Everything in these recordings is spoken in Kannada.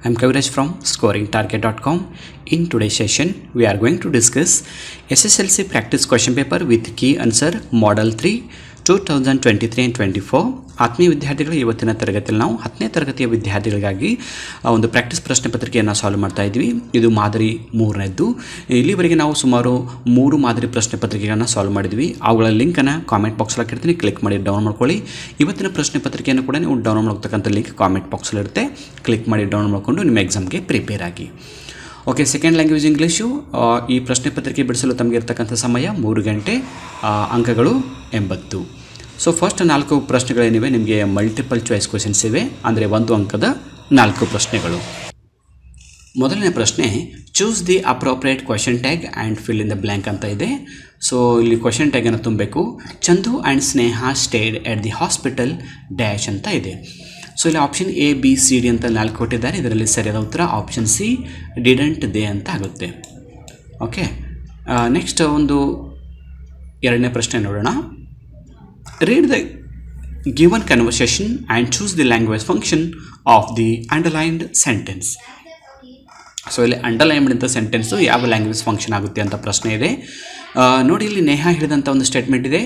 I'm Kaviraj from scoringtarget.com. In today's session, we are going to discuss SSLC practice question paper with key answer Model 3 2023 and 24. ಆತ್ಮೀಯ ವಿದ್ಯಾರ್ಥಿಗಳು ಇವತ್ತಿನ ತರಗತಿಯಲ್ಲಿ ನಾವು 10ನೇ ತರಗತಿಯ ವಿದ್ಯಾರ್ಥಿಗಳಿಗಾಗಿ ಒಂದು ಪ್ರಾಕ್ಟೀಸ್ ಪ್ರಶ್ನೆ ಪತ್ರಿಕೆಯನ್ನು ಸಾಲ್ವ್ ಮಾಡ್ತಾ ಇದ್ವಿ. ಇದು ಮಾದರಿ 3ನೇದ್ದು. ಇಲ್ಲಿವರೆಗೆ ನಾವು ಸುಮಾರು 3 ಮಾದರಿ ಪ್ರಶ್ನೆ ಪತ್ರಿಕೆಗಳನ್ನು ಸಾಲ್ವ್ ಮಾಡಿದ್ವಿ. ಅವುಗಳ ಲಿಂಕನ್ನು ಕಾಮೆಂಟ್ ಬಾಕ್ಸಲ್ಲಿ ಹಾಕಿರ್ತೀನಿ, ಕ್ಲಿಕ್ ಮಾಡಿ ಡೌನ್ಲೋಡ್ ಮಾಡ್ಕೊಳ್ಳಿ. ಇವತ್ತಿನ ಪ್ರಶ್ನೆ ಪತ್ರಿಕೆಯನ್ನು ಕೂಡ ನೀವು ಡೌನ್ಲೋಡ್ ಮಾಡ್ತಕ್ಕಂಥ ಲಿಂಕ್ ಕಾಮೆಂಟ್ ಬಾಕ್ಸಲ್ಲಿ ಇರುತ್ತೆ. ಕ್ಲಿಕ್ ಮಾಡಿ ಡೌನ್ಲೋಡ್ ಮಾಡಿಕೊಂಡು ನಿಮ್ಮ ಎಕ್ಸಾಮ್ಗೆ ಪ್ರಿಪೇರ್ ಆಗಿ. Okay, second language English. ಈ ಪ್ರಶ್ನೆ ಪತ್ರಿಕೆ ಬಿಡಿಸಲು ತಮಗೆ ಇರತಕ್ಕಂಥ ಸಮಯ 3 ಗಂಟೆ, ಅಂಕಗಳು 80. ಸೊ ಫಸ್ಟ್ 4 ಪ್ರಶ್ನೆಗಳೇನಿವೆ ನಿಮಗೆ ಮಲ್ಟಿಪಲ್ ಚಾಯ್ಸ್ ಕ್ವೆಶನ್ಸ್ ಇವೆ, ಅಂದರೆ 1 ಅಂಕದ 4 ಪ್ರಶ್ನೆಗಳು. ಮೊದಲನೇ ಪ್ರಶ್ನೆ, choose the appropriate question tag and fill in the blank ಅಂತ ಇದೆ. ಸೊ ಇಲ್ಲಿ ಕ್ವೆಶನ್ ಟ್ಯಾಗನ್ನು ತುಂಬಬೇಕು. Chandu and Sneha stayed at the hospital dash ಅಂತ ಇದೆ. ಸೊ ಇಲ್ಲಿ option A B C D ಅಂತ 4 ಕೊಟ್ಟಿದ್ದಾರೆ. ಇದರಲ್ಲಿ ಸರಿಯಾದ ಉತ್ತರ ಆಪ್ಷನ್ ಸಿ ಡಿಡಂಟ್ ದೇ ಅಂತ ಆಗುತ್ತೆ. ಓಕೆ, ನೆಕ್ಸ್ಟ್ ಒಂದು 2ನೇ ಪ್ರಶ್ನೆ ನೋಡೋಣ. Read the given conversation and choose the language function of the underlined sentence. So ಇಲ್ಲಿ ಅಂಡರ್ಲೈನ್ ಮಾಡಿದಂಥ ಸೆಂಟೆನ್ಸು ಯಾವ ಲ್ಯಾಂಗ್ವೇಜ್ ಫಂಕ್ಷನ್ ಆಗುತ್ತೆ ಅಂತ ಪ್ರಶ್ನೆ ಇದೆ. ನೋಡಿ, ಇಲ್ಲಿ ನೇಹಾ ಹೇಳಿದಂಥ ಒಂದು ಸ್ಟೇಟ್ಮೆಂಟ್ ಇದೆ,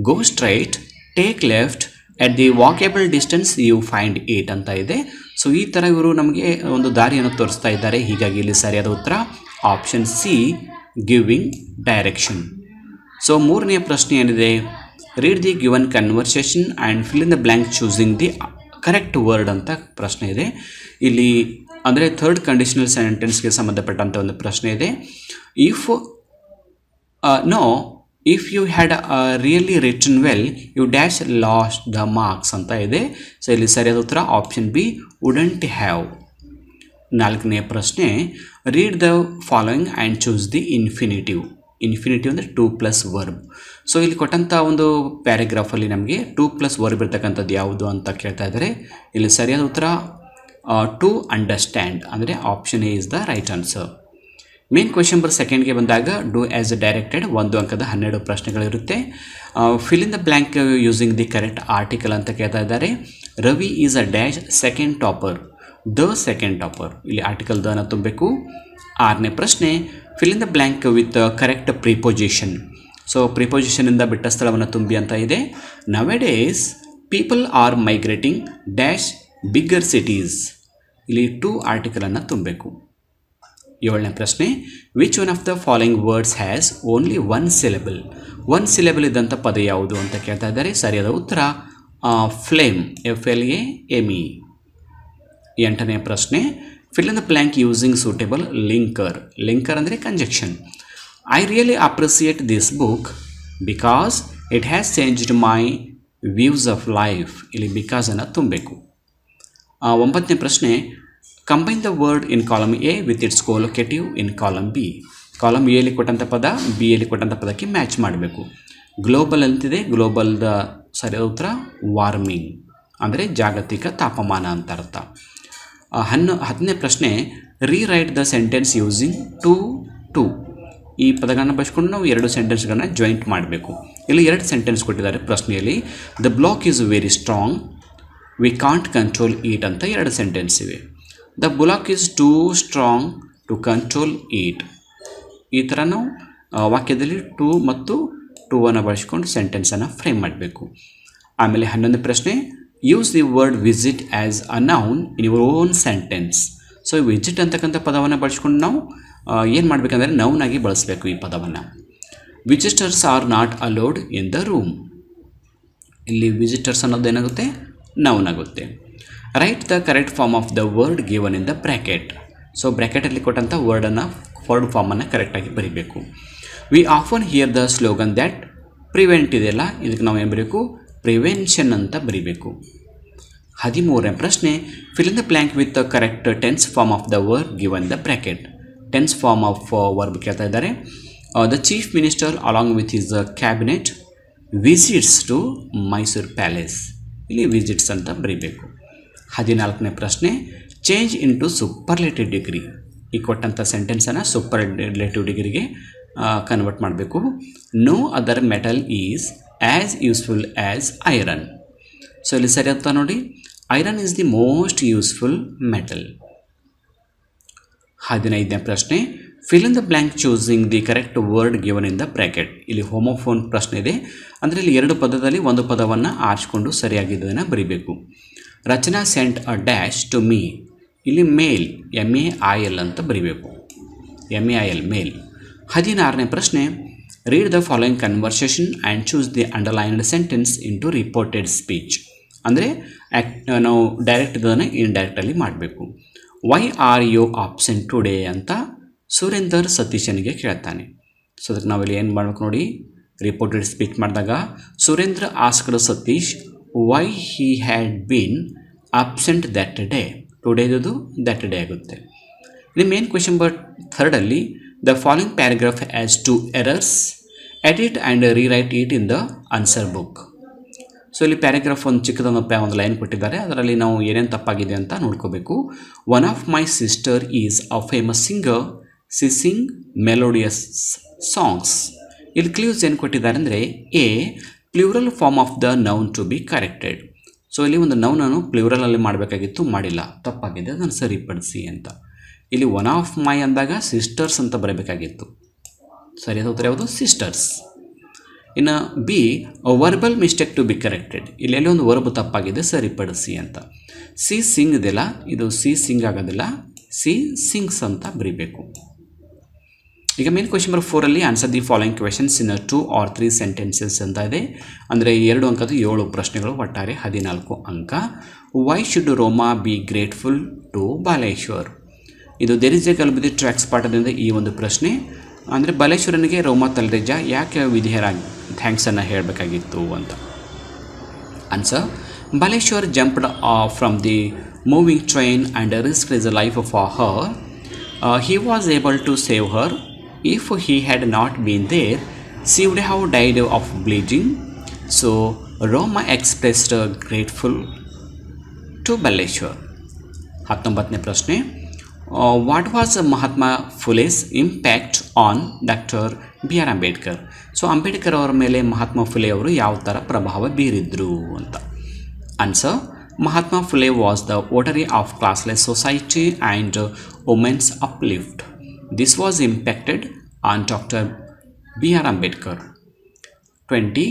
go straight, take left, at the walkable distance you find it ಅಂತ ಇದೆ. ಸೊ ಈ ಥರ ಇವರು ನಮಗೆ ಒಂದು ದಾರಿಯನ್ನು ತೋರಿಸ್ತಾ ಇದ್ದಾರೆ. ಹೀಗಾಗಿ ಇಲ್ಲಿ ಸರಿಯಾದ ಉತ್ತರ option C giving direction. So 3ನೇ ಪ್ರಶ್ನೆ ಏನಿದೆ, read the given conversation and fill in the blank choosing the correct word ಅಂತ ಪ್ರಶ್ನೆ ಇದೆ. ಇಲ್ಲಿ ಅಂದರೆ ಥರ್ಡ್ ಕಂಡೀಷನಲ್ ಸೆಂಟೆನ್ಸ್ಗೆ ಸಂಬಂಧಪಟ್ಟಂಥ ಒಂದು ಪ್ರಶ್ನೆ ಇದೆ. If you had really written well you dash lost the marks ಅಂತ ಇದೆ. ಸೊ ಇಲ್ಲಿ ಸರಿಯಾದ ಉತ್ತರ ಆಪ್ಷನ್ ಬಿ ವುಡಂಟ್ ಹ್ಯಾವ್. 4ನೇ ಪ್ರಶ್ನೆ, read the following and choose the infinitive. Infinitive ಅಂದರೆ 2+ ವರ್ಬ್. ಸೊ ಇಲ್ಲಿ ಕೊಟ್ಟಂಥ ಒಂದು ಪ್ಯಾರಾಗ್ರಾಫಲ್ಲಿ ನಮಗೆ 2+ ವರ್ಬ್ ಇರ್ತಕ್ಕಂಥದ್ದು ಯಾವುದು ಅಂತ ಕೇಳ್ತಾ ಇದ್ದಾರೆ. ಇಲ್ಲಿ ಸರಿಯಾದ ಉತ್ತರ ಟು ಅಂಡರ್ಸ್ಟ್ಯಾಂಡ್, ಅಂದರೆ option A is the right answer. Main question number 2ಗೆ ಬಂದಾಗ ಡೂ ಆ್ಯಸ್ ಡೈರೆಕ್ಟೆಡ್ 1 ಅಂಕದ 12 ಪ್ರಶ್ನೆಗಳಿರುತ್ತೆ. Fill in the blank using the correct article ಅಂತ ಕೇಳ್ತಾ ಇದ್ದಾರೆ. Ravi is a dash second topper, the second topper. ಇಲ್ಲಿ ಆರ್ಟಿಕಲ್ ದನ ತುಂಬಬೇಕು. 6ನೇ ಪ್ರಶ್ನೆ, fill in the blank with correct preposition. So ಪ್ರಿಪೊಸಿಷನಿಂದ ಬಿಟ್ಟ ಸ್ಥಳವನ್ನು ತುಂಬಿ ಅಂತ ಇದೆ. Nowadays people are migrating dash bigger cities. ಇಲ್ಲಿ 2 ಆರ್ಟಿಕಲನ್ನು ತುಂಬಬೇಕು. 7ನೇ ಪ್ರಶ್ನೆ, which one of the following words has only 1 syllable. 1 syllable ಇದ್ದಂಥ ಪದ ಯಾವುದು ಅಂತ ಕೇಳ್ತಾ ಇದ್ದಾರೆ. ಸರಿಯಾದ ಉತ್ತರ ಫ್ಲೇಮ್, FLAME. 8ನೇ ಪ್ರಶ್ನೆ, fill in the blank using suitable linker. Linker ಅಂದರೆ conjunction. I really appreciate this book because it has changed my views of life. ಇಲ್ಲಿ ಬಿಕಾಸನ್ನು ತುಂಬಬೇಕು. 9ನೇ ಪ್ರಶ್ನೆ, combine the word in column A with its collocative in column B. Column ಎಲ್ಲಿ ಕೊಟ್ಟಂಥ ಪದ ಬಿ ಯಲ್ಲಿ ಕೊಟ್ಟಂಥ ಪದಕ್ಕೆ ಮ್ಯಾಚ್ ಮಾಡಬೇಕು. ಗ್ಲೋಬಲ್ ಅಂತಿದೆ, ಗ್ಲೋಬಲ್ದ ಸರಿಯಾದ ಉತ್ತರ ವಾರ್ಮಿಂಗ್, ಅಂದರೆ ಜಾಗತಿಕ ತಾಪಮಾನ ಅಂತ ಅರ್ಥ. 10ನೇ ಪ್ರಶ್ನೆ, rewrite the sentence using to. ಈ ಪದಗಳನ್ನು ಬಳಸ್ಕೊಂಡು ನಾವು 2 ಸೆಂಟೆನ್ಸ್ಗಳನ್ನ ಜಾಯಿಂಟ್ ಮಾಡಬೇಕು. ಇಲ್ಲಿ 2 ಸೆಂಟೆನ್ಸ್ ಕೊಟ್ಟಿದ್ದಾರೆ ಪ್ರಶ್ನೆಯಲ್ಲಿ. The block is very strong, we can't control it ಅಂತ 2 ಸೆಂಟೆನ್ಸ್ ಇವೆ. The block is too strong to control it. ಈ ಥರ ನಾವು ವಾಕ್ಯದಲ್ಲಿ ಟು ಮತ್ತು ಟೂವನ್ನು ಬಳಸ್ಕೊಂಡು ಸೆಂಟೆನ್ಸನ್ನು ಫ್ರೇಮ್ ಮಾಡಬೇಕು. ಆಮೇಲೆ 11ನೇ ಪ್ರಶ್ನೆ, use the word visit as a noun in your own sentence. So visit ಅಂತಕ್ಕಂಥ ಪದವನ್ನು ಬಳಸ್ಕೊಂಡು ನಾವು ಏನು ಮಾಡಬೇಕಂದ್ರೆ ನೌನ್ ಆಗಿ ಬಳಸಬೇಕು ಈ ಪದವನ್ನು. Visitors are not allowed in the room. ಇಲ್ಲಿ ವಿಸಿಟರ್ಸ್ ಅನ್ನೋದು ಏನಾಗುತ್ತೆ, ನೌನ್ ಆಗುತ್ತೆ. Write the correct form of the word given in the bracket. So ಬ್ರ್ಯಾಕೆಟಲ್ಲಿ ಕೊಟ್ಟಂಥ ವರ್ಡ್ ಫಾರ್ಮನ್ನು ಕರೆಕ್ಟಾಗಿ ಬರೀಬೇಕು. We often hear the slogan that prevent ಇದೆಯಲ್ಲ, ಇದಕ್ಕೆ ನಾವು ಏನು ಬರೀಬೇಕು, ಪ್ರಿವೆನ್ಷನ್ ಅಂತ ಬರೀಬೇಕು. 13ನೇ ಪ್ರಶ್ನೆ, fill in the blank with the correct tense form of the word given the bracket. Tense form of verb ಕೇಳ್ತಾ ಇದ್ದಾರೆ. The chief minister along with his cabinet visits to Mysore palace. ಇಲ್ಲಿ ವಿಸಿಟ್ಸ್ ಅಂತ ಬರೀಬೇಕು. 14ನೇ ಪ್ರಶ್ನೆ, change into superlative degree. ಈ ಕೊಟ್ಟಂಥ ಸೆಂಟೆನ್ಸನ್ನು ಸೂಪರ್ಲೇಟಿವ್ ಡಿಗ್ರಿಗೆ ಕನ್ವರ್ಟ್ ಮಾಡಬೇಕು. No other metal is as useful as iron. So ಇಲ್ಲಿ ಸರಿ ಅಂತ ನೋಡಿ, iron is the most useful metal. 15ನೇ ಪ್ರಶ್ನೆ, fill in the blank choosing the correct word given in the bracket. ಇಲ್ಲಿ ಹೋಮೋಫೋನ್ ಪ್ರಶ್ನೆ ಇದೆ, ಅಂದರೆ ಇಲ್ಲಿ ಎರಡು ಪದದಲ್ಲಿ ಒಂದು ಪದವನ್ನು ಆರಿಸಿಕೊಂಡು ಸರಿಯಾಗಿದ್ದನ್ನು ಬರೀಬೇಕು. Rachana sent a dash to me, ಇಲ್ಲಿ ಮೇಲ್ MAIL ಅಂತ ಬರೀಬೇಕು, MAIL ಮೇಲ್. 16ನೇ ಪ್ರಶ್ನೆ, read the following conversation and choose the underlined sentence into reported speech. ಅಂದರೆ ನಾವು ಡೈರೆಕ್ಟ್ ಇದನ್ನು ಇಂಡೈರೆಕ್ಟಲ್ಲಿ ಮಾಡಬೇಕು. Why are you absent today ಅಂತ ಸುರೇಂದರ್ ಸತೀಶನಿಗೆ ಕೇಳ್ತಾನೆ. ಸೊ ಅದಕ್ಕೆ ನಾವಿಲ್ಲಿ ಏನು ಮಾಡಬೇಕು ನೋಡಿ, ರಿಪೋರ್ಟೆಡ್ ಸ್ಪೀಚ್ ಮಾಡಿದಾಗ Surendra asked Satish why he had been absent that day. Today ಇದ್ದು ದ್ಯಾಟ್ ಡೇ ಆಗುತ್ತೆ. ಇಲ್ಲಿ ಮೇನ್ ಕ್ವೆಶನ್ ಬಟ್ ಥರ್ಡಲ್ಲಿ the following paragraph has two errors, edit and rewrite it in the answer book. So ಇಲ್ಲಿ ಪ್ಯಾರಾಗ್ರಾಫ್ ಒಂದು ಚಿಕ್ಕದೊಂದು ಲೈನ್ ಕೊಟ್ಟಿದ್ದಾರೆ, ಅದರಲ್ಲಿ ನಾವು ಏನೇನು ತಪ್ಪಾಗಿದೆ ಅಂತ ನೋಡ್ಕೋಬೇಕು. One of my sister is a famous singer, she sing melodious songs. ಇಲ್ಲಿ ಕ್ಲೂಸ್ ಏನು ಕೊಟ್ಟಿದ್ದಾರೆ ಅಂದರೆ, a plural form of the noun to be corrected. So ಇಲ್ಲಿ ಒಂದು ನೌನನ್ನು ಪ್ಲೂರಲಲ್ಲಿ ಮಾಡಬೇಕಾಗಿತ್ತು, ಮಾಡಿಲ್ಲ, ತಪ್ಪಾಗಿದೆ, ಅದನ್ನು ಸರಿಪಡಿಸಿ ಅಂತ. ಇಲ್ಲಿ ಒನ್ ಆಫ್ ಮೈ ಅಂದಾಗ ಸಿಸ್ಟರ್ಸ್ ಅಂತ ಬರಬೇಕಾಗಿತ್ತು, ಸರಿಯಾದ ಉತ್ತರ ಯಾವುದು? ಸಿಸ್ಟರ್ಸ್. ಇನ್ನು B verbal mistake to be corrected, ಇಲ್ಲೆಲ್ಲಿ ಒಂದು ವರ್ಬ್ ತಪ್ಪಾಗಿದೆ, ಸರಿಪಡಿಸಿ ಅಂತ. ಸಿ ಸಿಂಗ್ ಇದೆಲ್ಲ, ಇದು ಸಿ ಸಿಂಗ್ ಆಗೋದಿಲ್ಲ, ಸಿ ಸಿಂಗ್ಸ್ ಅಂತ ಬರೀಬೇಕು. ಈಗ ಮೇನ್ ಕ್ವೆಶನ್ ನಂಬರ್ 4ಅಲ್ಲಿ answer the following questions in 2 or 3 sentences ಅಂತ ಇದೆ. ಅಂದರೆ 2 ಅಂಕದ 7 ಪ್ರಶ್ನೆಗಳು, ಒಟ್ಟಾರೆ 14 ಅಂಕ. Why should Roma be grateful to Baleshwar? ಇದು there is a Galbadi tracks ಪಾಠದಿಂದ ಈ ಒಂದು ಪ್ರಶ್ನೆ. ಅಂದರೆ ಬಾಲೇಶ್ವರನಿಗೆ ರೋಮಾ ತಲ್ರೇಜ ಯಾಕೆ ವಿಧಿಯರಾಗಿ ಥ್ಯಾಂಕ್ಸನ್ನು ಹೇಳಬೇಕಾಗಿತ್ತು ಅಂತ. Answer, Baleshwar jumped from the moving train and ರಿಸ್ಕ್ಡ್ his life for her. He was able to save her. If he had not been there, she would have died of bleeding. So Roma expressed grateful to Baleshwar. 19ನೇ ಪ್ರಶ್ನೆ, what was Mahatma Phule's impact on Dr. B.R. Ambedkar? So Ambedkar ಅವರ ಮೇಲೆ ಮಹಾತ್ಮ ಫುಲೆ ಅವರು ಯಾವ ಥರ ಪ್ರಭಾವ ಬೀರಿದ್ರು ಅಂತ. Answer, Mahatma Phule was the votary of classless society and women's uplift. This was impacted on Dr. B.R. Ambedkar. 20.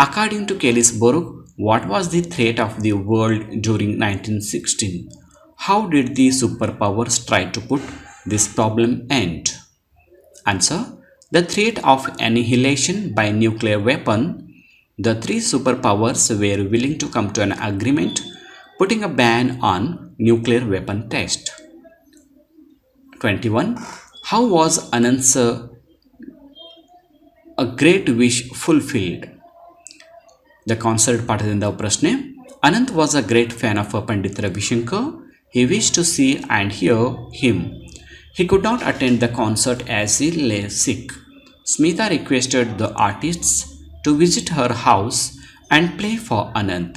According to Kellisburg, what was the threat of the world during 1916? How did the superpowers try to put this problem end? Answer, the threat of annihilation by nuclear weapon. The 3 superpowers were willing to come to an agreement putting a ban on nuclear weapon test. 21. How was Anant's a great wish fulfilled? The concert ಪಾಠದಿಂದ ಪ್ರಶ್ನೆ. Anant was a great fan of Pandit Ravi Shankar. He wished to see and hear him. He could not attend the concert as he lay sick. Smita requested the artists to visit her house and play for Anant.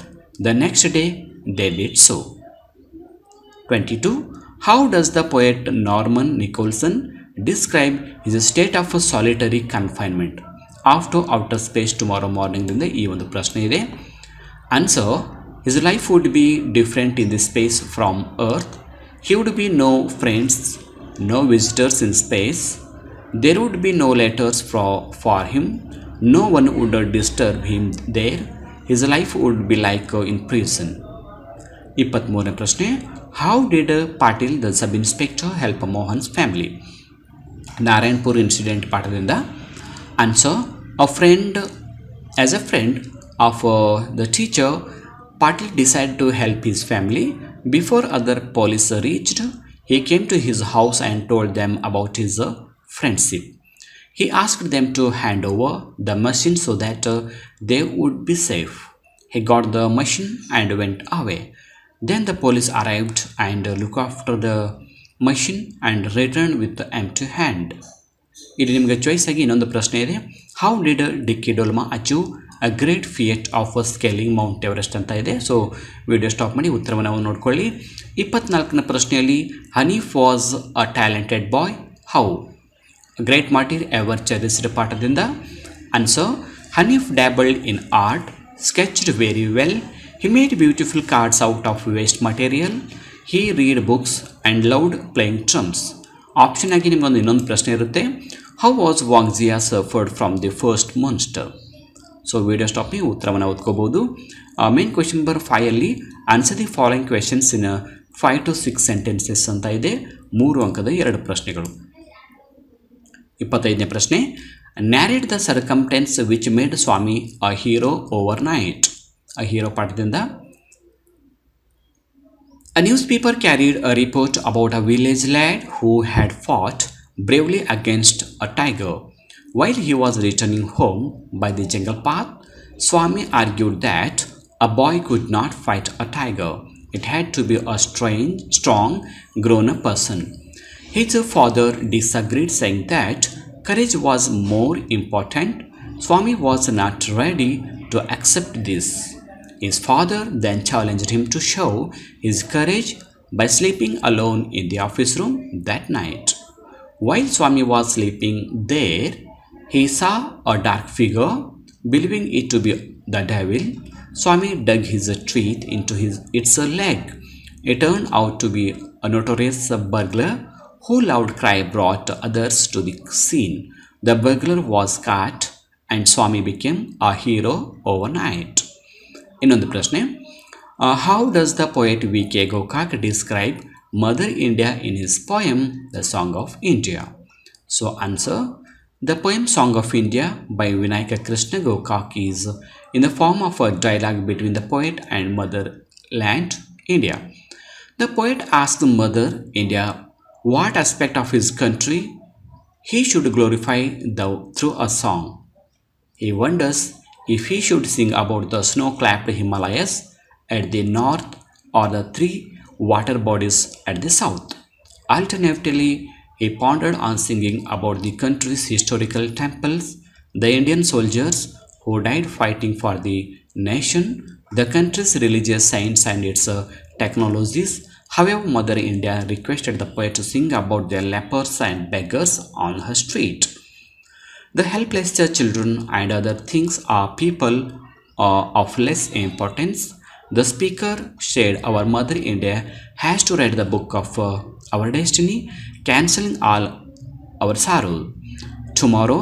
The next day, they did so. 22. How does the poet Norman Nicholson describe his state of solitary confinement after outer space tomorrow morning? ದಿಂದ ಈ ಒಂದು ಪ್ರಶ್ನೆ ಇದೆ. Answer, his life would be different in this space from Earth. He would be no friends, no visitors in space. There would be no letters for him. No one would disturb him there. His life would be like in prison. 23ನೇ ಪ್ರಶ್ನೆ, how did Patil the sub inspector help Mohan's family? Narayanpur incident ಪಾಠದಿಂದ. Answer, as a friend of the teacher, Patil decide to help his family. Before other police reached, he came to his house and told them about his friendship. He asked them to hand over the machine so that they would be safe. He got the machine and went away. Then the police arrived and looked after the machine and returned with the empty hand. ಇಲ್ಲಿ ನಿಮಗೆ ಚಾಯ್ಸ್ ಆಗಿ ಇನ್ನೊಂದು ಪ್ರಶ್ನೆ ಇದೆ. ಹೌ ಡಿಡ್ ಡಿಕ್ಕಿ Dolma achieve a great fiat of scaling Mount Everest ಅಂತ ಇದೆ. ಸೊ ವಿಡಿಯೋ ಸ್ಟಾಪ್ ಮಾಡಿ ಉತ್ತರವನ್ನು ನೋಡ್ಕೊಳ್ಳಿ. 24ನೇ ಪ್ರಶ್ನೆಯಲ್ಲಿ Hanif was a talented boy. How? Great martyr ever cherished ಪಾಠದಿಂದ. Answer, Hanif dabbled in art, sketched very well. He made beautiful cards out of waste material. He read books and loved playing drums. Option ಆಗಿ ನಿಮಗೊಂದು ಇನ್ನೊಂದು ಪ್ರಶ್ನೆ ಇರುತ್ತೆ, how was Wangjia suffered from the first monster. So video stop ನೀವು ಉತ್ತರವನ್ನು ಓದ್ಕೋಬಹುದು. ಮೇನ್ ಕ್ವೆಶನ್ ನಂಬರ್ 5 ಅಲ್ಲಿ answer the following questions in 5 to 6 sentences ಅಂತ ಇದೆ. 3 ಅಂಕದ 2 ಪ್ರಶ್ನೆಗಳು. 25ನೇ ಪ್ರಶ್ನೆ, narrate the circumstance which made Swami a hero overnight. ಆ ಹೀರೋ ಪಾಠದಿಂದ a newspaper carried a report about a village lad who had fought bravely against a tiger. While he was returning home by the jungle path, Swami argued that a boy could not fight a tiger. It had to be a strong, grown-up person. His father disagreed, saying that courage was more important. Swami was not ready to accept this. His father then challenged him to show his courage by sleeping alone in the office room that night. While Swami was sleeping there, he saw a dark figure. Believing it to be the devil, Swami dug his teeth into its leg. It turned out to be a notorious burglar whose loud cry brought others to the scene. The burglar was caught and Swami became a hero overnight. ಇನ್ನೊಂದು ಪ್ರಶ್ನೆ, how does the poet V K Gokak describe mother India in his poem the song of India. So answer, the poem song of India by Vinayaka Krishna Gokak is in the form of a dialogue between the poet and motherland India. The poet asked mother India what aspect of his country he should glorify through a song. He wonders if he should sing about the snow-capped Himalayas at the north or the 3 water bodies at the south. Alternatively, he pondered on singing about the country's historical temples, the Indian soldiers who died fighting for the nation, the country's religious science and its technologies. However, Mother India requested the poet to sing about the lepers and beggars on her street. The helpless children and other things are people of less importance. The speaker said our Mother India has to write the book of our destiny, cancelling all our sorrow. Tomorrow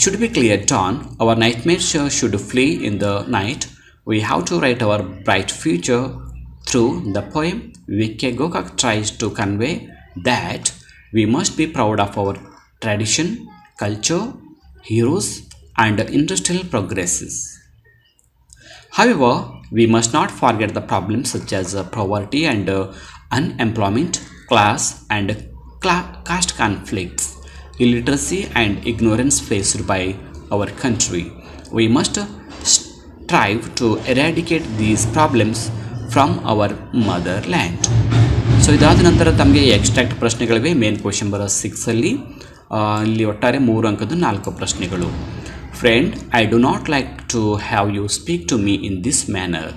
should be clear dawn. Our nightmares should flee in the night. We have to write our bright future. Through the poem, V.K. Gokak tries to convey that we must be proud of our tradition, culture, heroes, and industrial progresses. However, we must not forget the problems such as poverty and unemployment, class and caste conflicts, illiteracy and ignorance faced by our country. We must strive to eradicate these problems from our motherland. So ಇದಾದ ನಂತರ ತಮಗೆ ಎಕ್ಸ್ಟ್ರಾಕ್ಟ್ ಪ್ರಶ್ನೆಗಳಿವೆ. ಮೇನ್ ಕ್ವೆಶನ್ ನಂಬರ್ 6 ಅಲ್ಲಿ ಇಲ್ಲಿ ಒಟ್ಟಾರೆ 3 ಅಂಕದ 4 ಪ್ರಶ್ನೆಗಳು. Friend, I do not like to have you speak to me in this manner.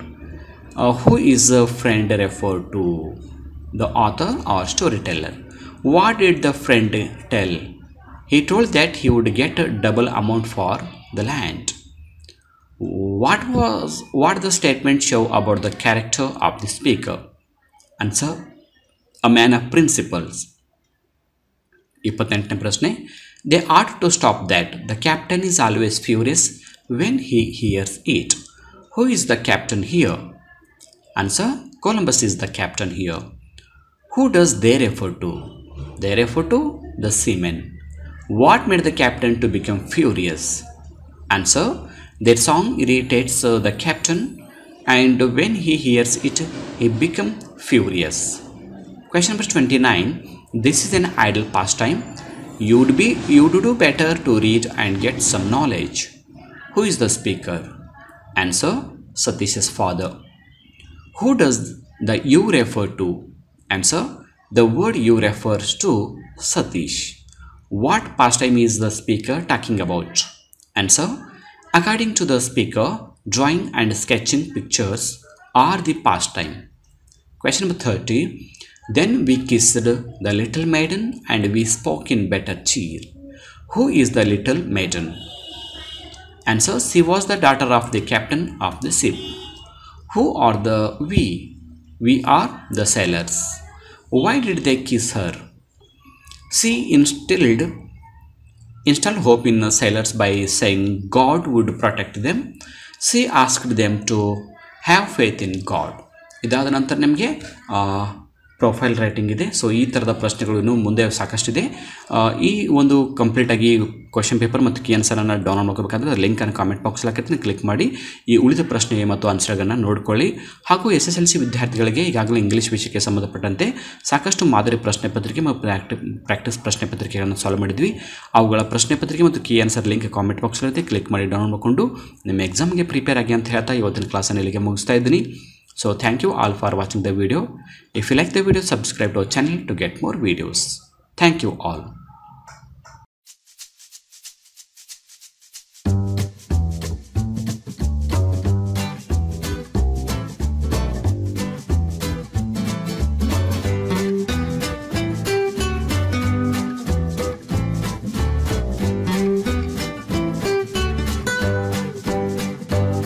Who is a friend refer to? The author or story teller. What did the friend tell? He told that he would get double amount for the land. What the statement show about the character of the speaker? Answer, a man of principles. 28ನೇ ಪ್ರಶ್ನೆ, they ought to stop that. The captain is always furious when he hears it. Who is the captain here? Answer, Columbus is the captain here. Who does they refer to? They refer to the seamen. What made the captain to become furious? Answer, their song irritates the captain, and when he hears it, he becomes furious. Question number 29. This is an idle pastime. You'd do better to read and get some knowledge. Who is the speaker? Answer, Satish's father. Who does the you refer to? Answer, the word you refers to Satish. What pastime is the speaker talking about? Answer, according to the speaker, drawing and sketching pictures are the pastime. Question number 30. Then we kissed the little maiden and we spoke in better cheer. Who is the little maiden? Answer, she was the daughter of the captain of the ship. Who are the we? We are the sailors. Why did they kiss her? She instilled hope in the sailors by saying God would protect them. She asked them to have faith in God. ಇದಾದ ನಂತರ ನಿಮಗೆ ಪ್ರೊಫೈಲ್ ರೈಟಿಂಗ್ ಇದೆ. ಸೊ ಈ ಥರದ ಪ್ರಶ್ನೆಗಳು ಇನ್ನೂ ಮುಂದೆ ಸಾಕಷ್ಟಿದೆ. ಈ ಒಂದು ಕಂಪ್ಲೀಟಾಗಿ ಕ್ವಶನ್ ಪೇಪರ್ ಮತ್ತು ಕೀ ಆನ್ಸರನ್ನು ಡೌನ್ಲೋಡ್ ಮಾಡ್ಕೋಬೇಕಂದ್ರೆ ಲಿಂಕನ್ನು ಕಾಮೆಂಟ್ ಬಾಕ್ಸಲ್ಲಿ ಹಾಕಿರ್ತೀನಿ, ಕ್ಲಿಕ್ ಮಾಡಿ ಈ ಉಳಿದ ಪ್ರಶ್ನೆ ಮತ್ತು ಆನ್ಸರ್ಗಳನ್ನು ನೋಡ್ಕೊಳ್ಳಿ. ಹಾಗೂ SSLC ವಿದ್ಯಾರ್ಥಿಗಳಿಗೆ ಈಗಾಗಲೇ ಇಂಗ್ಲೀಷ್ ವಿಷಯಕ್ಕೆ ಸಂಬಂಧಪಟ್ಟಂತೆ ಸಾಕಷ್ಟು ಮಾದರಿ ಪ್ರಶ್ನೆ ಪತ್ರಿಕೆ ಮತ್ತು ಪ್ರಾಕ್ಟೀಸ್ ಪ್ರಶ್ನೆ ಪತ್ರಿಕೆಗಳನ್ನು ಸಾಲ್ವ್ ಮಾಡಿದ್ವಿ. ಅವುಗಳ ಪ್ರಶ್ನೆ ಪತ್ರಿಕೆ ಮತ್ತು ಕೀ ಆನ್ಸರ್ ಲಿಂಕ್ ಕಾಮೆಂಟ್ ಬಾಕ್ಸಲ್ಲಿರುತ್ತೆ, ಕ್ಲಿಕ್ ಮಾಡಿ ಡೌನ್ಲೋಡ್ ಮಾಡಿಕೊಂಡು ನಿಮ್ಮ ಎಕ್ಸಾಮ್ಗೆ ಪ್ರಿಪೇರ್ ಆಗಿ ಅಂತ ಹೇಳ್ತಾ ಇವತ್ತಿನ ಕ್ಲಾಸನ್ನು ಇಲ್ಲಿಗೆ ಮುಗಿಸ್ತಾ ಇದ್ದೀನಿ. So thank you all for watching the video. If you like the video, subscribe to our channel to get more videos. Thank you all.